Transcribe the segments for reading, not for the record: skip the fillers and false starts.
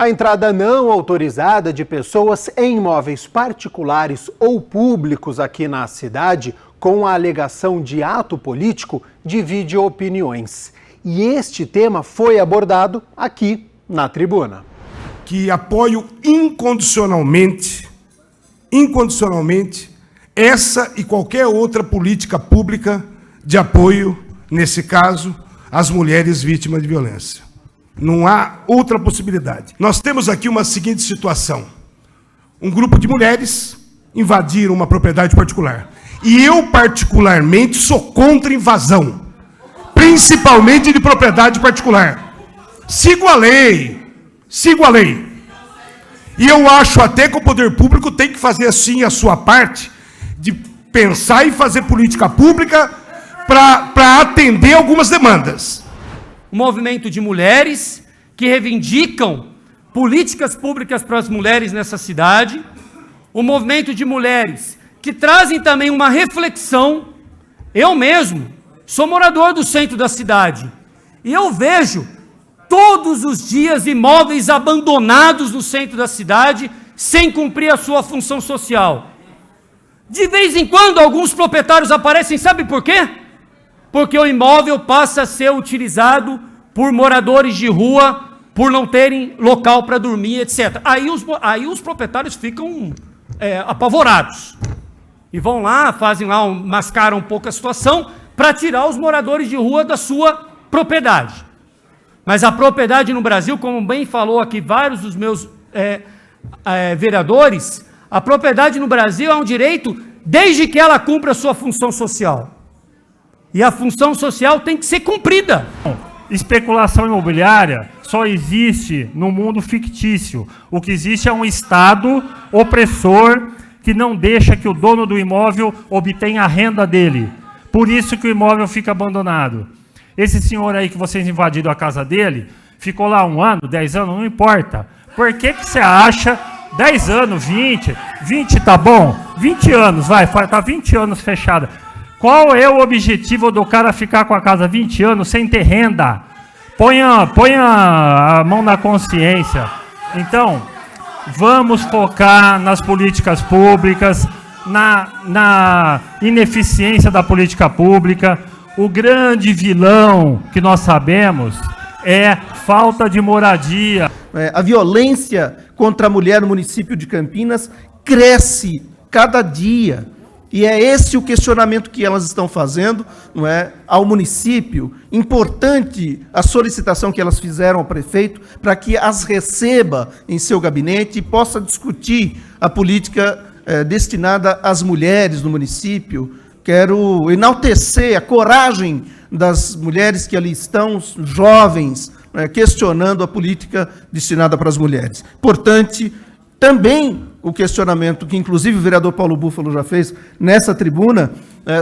A entrada não autorizada de pessoas em imóveis particulares ou públicos aqui na cidade, com a alegação de ato político, divide opiniões. E este tema foi abordado aqui na tribuna. Que apoio incondicionalmente essa e qualquer outra política pública de apoio, nesse caso, às mulheres vítimas de violência. Não há outra possibilidade. Nós temos aqui uma seguinte situação. Um grupo de mulheres invadiram uma propriedade particular. E eu, particularmente, sou contra invasão. Principalmente de propriedade particular. Sigo a lei. E eu acho até que o poder público tem que fazer, assim, a sua parte, de pensar e fazer política pública para atender algumas demandas. Um movimento de mulheres que reivindicam políticas públicas para as mulheres nessa cidade, um movimento de mulheres que trazem também uma reflexão. Eu mesmo sou morador do centro da cidade e eu vejo todos os dias imóveis abandonados no centro da cidade sem cumprir a sua função social. De vez em quando alguns proprietários aparecem, sabe por quê? Porque o imóvel passa a ser utilizado por moradores de rua, por não terem local para dormir, etc. Aí os proprietários ficam apavorados. E vão lá, mascaram um pouco a situação para tirar os moradores de rua da sua propriedade. Mas a propriedade no Brasil, como bem falou aqui vários dos meus vereadores, a propriedade no Brasil é um direito desde que ela cumpra a sua função social. E a função social tem que ser cumprida. Especulação imobiliária só existe no mundo fictício. O que existe é um Estado opressor que não deixa que o dono do imóvel obtenha a renda dele. Por isso que o imóvel fica abandonado. Esse senhor aí que vocês invadiram a casa dele, ficou lá 1 ano, 10 anos, não importa. Por que você acha 10 anos, 20 tá bom? 20 anos, tá 20 anos fechada. Qual é o objetivo do cara ficar com a casa 20 anos sem ter renda? Ponha a mão na consciência. Então, vamos focar nas políticas públicas, na ineficiência da política pública. O grande vilão que nós sabemos é falta de moradia. A violência contra a mulher no município de Campinas cresce cada dia. E é esse o questionamento que elas estão fazendo, não é, ao município. Importante a solicitação que elas fizeram ao prefeito para que as receba em seu gabinete e possa discutir a política destinada às mulheres no município. Quero enaltecer a coragem das mulheres que ali estão, jovens, questionando a política destinada para as mulheres. Importante também o questionamento que, inclusive, o vereador Paulo Búfalo já fez nessa tribuna,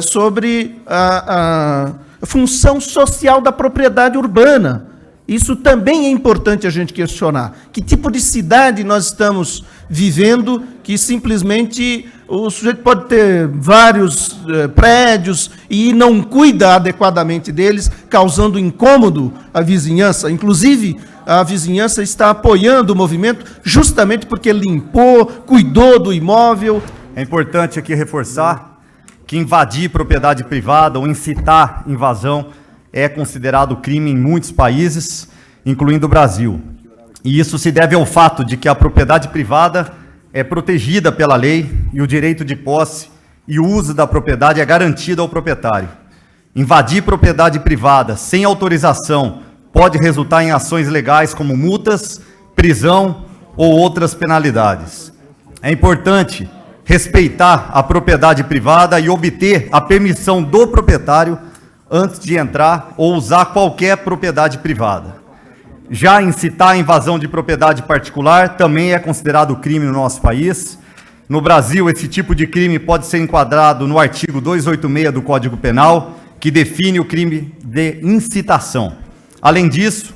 sobre a função social da propriedade urbana. Isso também é importante a gente questionar. Que tipo de cidade nós estamos vivendo que simplesmente o sujeito pode ter vários prédios e não cuida adequadamente deles, causando incômodo à vizinhança. Inclusive, a vizinhança está apoiando o movimento justamente porque limpou, cuidou do imóvel. É importante aqui reforçar que invadir propriedade privada ou incitar invasão é considerado crime em muitos países, incluindo o Brasil. E isso se deve ao fato de que a propriedade privada é protegida pela lei e o direito de posse e o uso da propriedade é garantido ao proprietário. Invadir propriedade privada sem autorização pode resultar em ações legais como multas, prisão ou outras penalidades. É importante respeitar a propriedade privada e obter a permissão do proprietário antes de entrar ou usar qualquer propriedade privada. Já incitar a invasão de propriedade particular também é considerado crime no nosso país. No Brasil, esse tipo de crime pode ser enquadrado no artigo 286 do Código Penal, que define o crime de incitação. Além disso,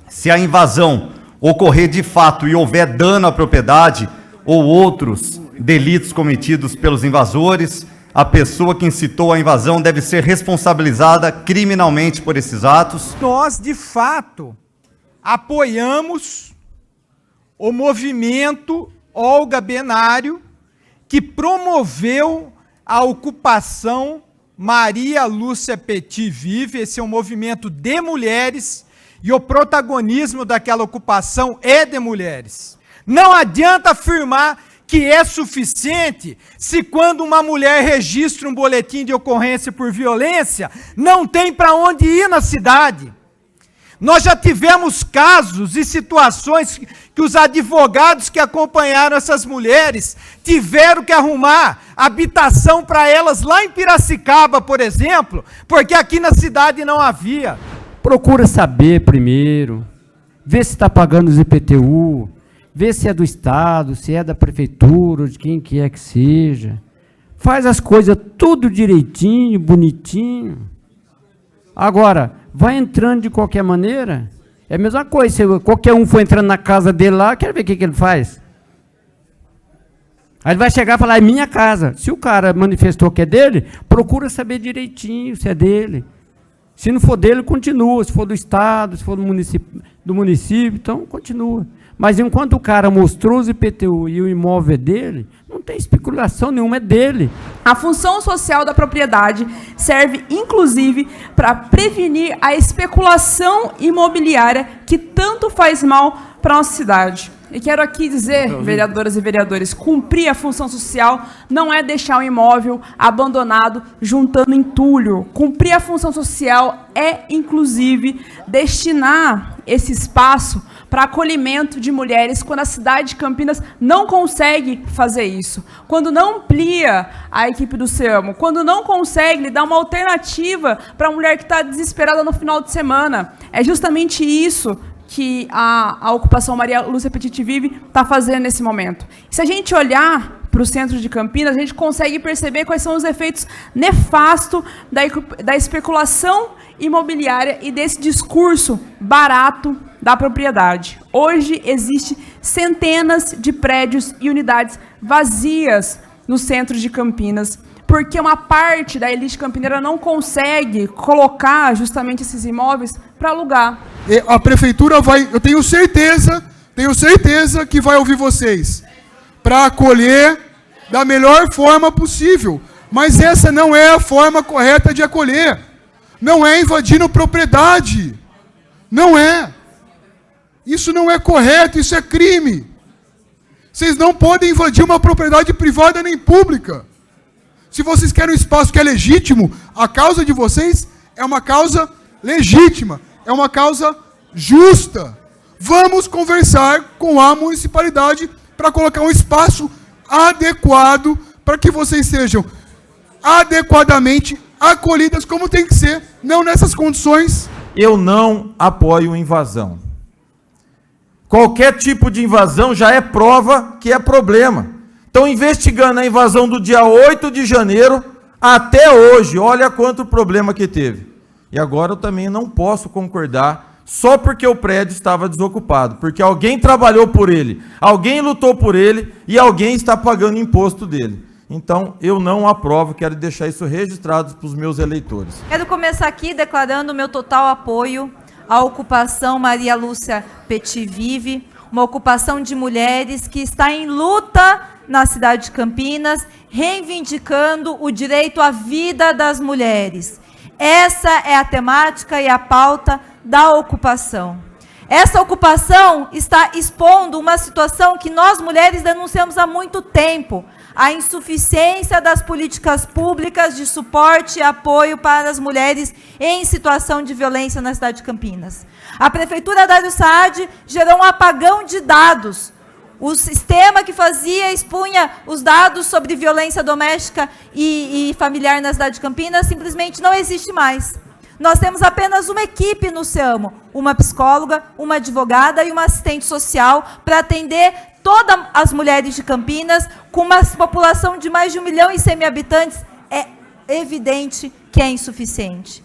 se a invasão ocorrer de fato e houver dano à propriedade ou outros delitos cometidos pelos invasores, a pessoa que incitou a invasão deve ser responsabilizada criminalmente por esses atos. Nós, de fato, apoiamos o movimento Olga Benário, que promoveu a ocupação Maria Lúcia Petit Vive. Esse é um movimento de mulheres e o protagonismo daquela ocupação é de mulheres. Não adianta afirmar que é suficiente se quando uma mulher registra um boletim de ocorrência por violência, não tem para onde ir na cidade. Nós já tivemos casos e situações que os advogados que acompanharam essas mulheres tiveram que arrumar habitação para elas lá em Piracicaba, por exemplo, porque aqui na cidade não havia. Procura saber primeiro, ver se está pagando os IPTU, ver se é do Estado, se é da Prefeitura, de quem quer que seja. Faz as coisas tudo direitinho, bonitinho. Agora, vai entrando de qualquer maneira, é a mesma coisa, se qualquer um for entrando na casa dele lá, quer ver o que ele faz. Aí ele vai chegar e falar, é minha casa. Se o cara manifestou que é dele, procura saber direitinho se é dele. Se não for dele, continua. Se for do Estado, se for do município, então continua. Mas enquanto o cara mostrou os IPTU e o imóvel é dele, não tem especulação nenhuma, é dele. A função social da propriedade serve, inclusive, para prevenir a especulação imobiliária que tanto faz mal para a nossa cidade. E quero aqui dizer, vereadoras e vereadores, cumprir a função social não é deixar o imóvel abandonado juntando entulho. Cumprir a função social é, inclusive, destinar esse espaço para acolhimento de mulheres quando a cidade de Campinas não consegue fazer isso. Quando não amplia a equipe do SEAMO, quando não consegue lhe dar uma alternativa para a mulher que está desesperada no final de semana. É justamente isso que a ocupação Maria Lúcia Petit Vive está fazendo nesse momento. E se a gente olhar para o centro de Campinas, a gente consegue perceber quais são os efeitos nefastos da especulação imobiliária e desse discurso barato da propriedade. Hoje, existem centenas de prédios e unidades vazias no centro de Campinas, porque uma parte da elite campineira não consegue colocar justamente esses imóveis para alugar. A prefeitura vai, eu tenho certeza que vai ouvir vocês, para acolher da melhor forma possível. Mas essa não é a forma correta de acolher. Não é invadindo propriedade. Não é. Isso não é correto, isso é crime. Vocês não podem invadir uma propriedade privada nem pública. Se vocês querem um espaço que é legítimo, a causa de vocês é uma causa legítima, é uma causa justa. Vamos conversar com a municipalidade para colocar um espaço adequado para que vocês sejam adequadamente acolhidas como tem que ser, não nessas condições. Eu não apoio invasão. Qualquer tipo de invasão já é prova que é problema. Estão investigando a invasão do dia 8 de janeiro até hoje. Olha quanto problema que teve. E agora eu também não posso concordar só porque o prédio estava desocupado. Porque alguém trabalhou por ele, alguém lutou por ele e alguém está pagando imposto dele. Então, eu não aprovo, quero deixar isso registrado para os meus eleitores. Quero começar aqui declarando o meu total apoio à ocupação Maria Lúcia Petit Vive, uma ocupação de mulheres que está em luta na cidade de Campinas, reivindicando o direito à vida das mulheres. Essa é a temática e a pauta da ocupação. Essa ocupação está expondo uma situação que nós mulheres denunciamos há muito tempo, a insuficiência das políticas públicas de suporte e apoio para as mulheres em situação de violência na cidade de Campinas. A Prefeitura Dário Saad gerou um apagão de dados. O sistema que expunha os dados sobre violência doméstica e familiar na cidade de Campinas simplesmente não existe mais. Nós temos apenas uma equipe no SEAMO, uma psicóloga, uma advogada e uma assistente social para atender todas as mulheres de Campinas, com uma população de mais de 1.100.000 habitantes, é evidente que é insuficiente.